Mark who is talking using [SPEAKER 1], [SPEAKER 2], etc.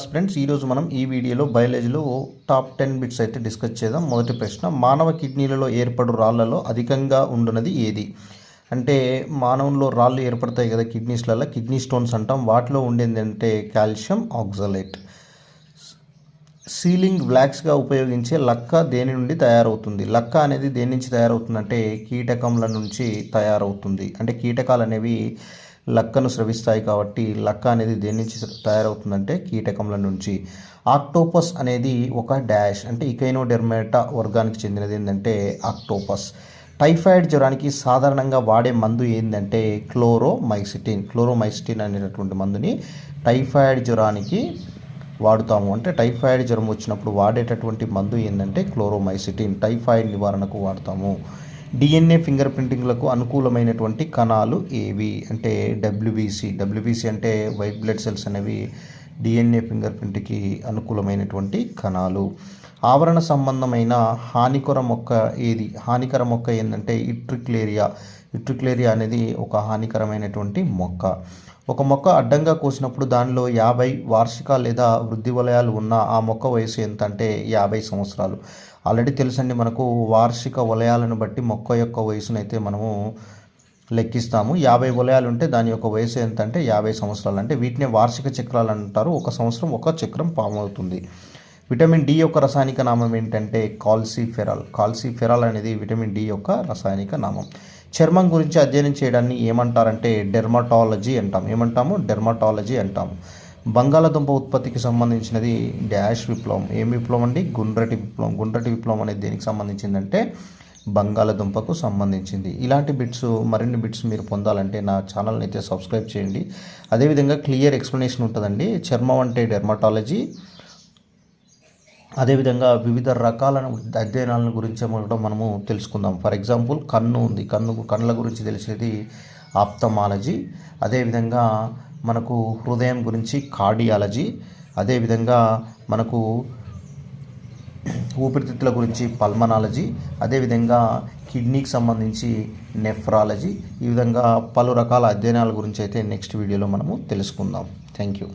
[SPEAKER 1] Friends, ఈరోజు మనం ఈ వీడియోలో బయాలజీలో టాప్ 10 బిట్స్ అయితే డిస్కస్ చేద్దాం. మొదటి ప్రశ్న, మానవ కిడ్నీలలో ఏర్పడు రాళ్లలో అధికంగా ఉండున్నది ఏది? అంటే మానవుల్లో రాళ్ళు ఏర్పడతాయి కదా కిడ్నీస్లలో, కిడ్నీ స్టోన్స్ అంటాం. వాటిలో ఉండేది అంటే కాల్షియం ఆక్సలేట్. సీలింగ్ బ్లాక్స్గా ఉపయోగించే లక్క దేని నుండి తయారవుతుంది? లక్క అనేది దేని నుంచి తయారవుతుందంటే కీటకముల నుంచి తయారవుతుంది. అంటే కీటకాలు అనేవి లక్కను స్రవిస్తాయి కాబట్టి లక్క అనేది దేని నుంచి తయారవుతుందంటే కీటకముల నుంచి. ఆక్టోపస్ అనేది ఒక డాష్ అంటే ఇకైనోడెర్మాటా వర్గానికి చెందినది ఏంటంటే ఆక్టోపస్. టైఫాయిడ్ జ్వరానికి సాధారణంగా వాడే మందు ఏంటంటే క్లోరోమైసిటిన్ అనేటటువంటి మందుని టైఫాయిడ్ జ్వరానికి వాడుతాము. అంటే టైఫాయిడ్ జ్వరం వచ్చినప్పుడు వాడేటటువంటి మందు ఏంటంటే క్లోరోమైసిటిన్, టైఫాయిడ్ నివారణకు వాడతాము. డిఎన్ఏ ఫింగర్ ప్రింటింగ్లకు అనుకూలమైనటువంటి కణాలు ఏవి అంటే డబ్ల్యూబీసీ అంటే వైట్ బ్లడ్ సెల్స్ అనేవి డిఎన్ఏ ఫింగర్ ప్రింట్కి అనుకూలమైనటువంటి కణాలు. ఆవరణ సంబంధమైన హానికర మొక్క ఏది? హానికర మొక్క ఏంటంటే ఇట్రిక్లేరియా అనేది ఒక హానికరమైనటువంటి మొక్క. ఒక మొక్క అడ్డంగా కోసినప్పుడు దానిలో 50 వార్షిక లేదా వృద్ధి వలయాలు ఉన్న ఆ మొక్క వయసు ఎంత అంటే 50 సంవత్సరాలు. ఆల్రెడీ తెలుసండి మనకు వార్షిక వలయాలను బట్టి మొక్క యొక్క వయసునైతే మనము లెక్కిస్తాము. 50 వలయాలు ఉంటే దాని యొక్క వయసు ఎంత అంటే 50 సంవత్సరాలు. అంటే వీటిని వార్షిక చక్రాలు అంటారు. ఒక సంవత్సరం ఒక చక్రం ఫామ్ అవుతుంది. విటమిన్ డి యొక్క రసాయనిక నామం ఏంటంటే కాల్సిఫెరాల్ అనేది విటమిన్ డి యొక్క రసాయనిక నామం. చర్మం గురించి అధ్యయనం చేయడాన్ని ఏమంటారంటే డెర్మటాలజీ అంటాము. బంగాళాదుంప ఉత్పత్తికి సంబంధించినది డాష్ విప్లవం. ఏం విప్లవం అండి? గుండ్రటి విప్లవం అనేది దేనికి సంబంధించిందంటే బంగాళాదుంపకు సంబంధించింది. ఇలాంటి మరిన్ని బిట్స్ మీరు పొందాలంటే నా ఛానల్ని అయితే సబ్స్క్రైబ్ చేయండి. అదేవిధంగా క్లియర్ ఎక్స్ప్లెనేషన్ ఉంటుందండి. చర్మం అంటే డెర్మటాలజీ. అదేవిధంగా వివిధ రకాల అధ్యయనాల గురించి మనము తెలుసుకుందాం. ఫర్ ఎగ్జాంపుల్ కన్ను ఉంది, కళ్ళ గురించి తెలిసేది ఆప్థమాలజీ. అదేవిధంగా మనకు హృదయం గురించి కార్డియాలజీ. అదేవిధంగా మనకు ఊపిరితిత్తుల గురించి పల్మనాలజీ. అదేవిధంగా కిడ్నీకి సంబంధించి నెఫ్రాలజీ. ఈ విధంగా పలు రకాల అధ్యయనాల గురించి అయితే నెక్స్ట్ వీడియోలో మనము తెలుసుకుందాం. Thank you.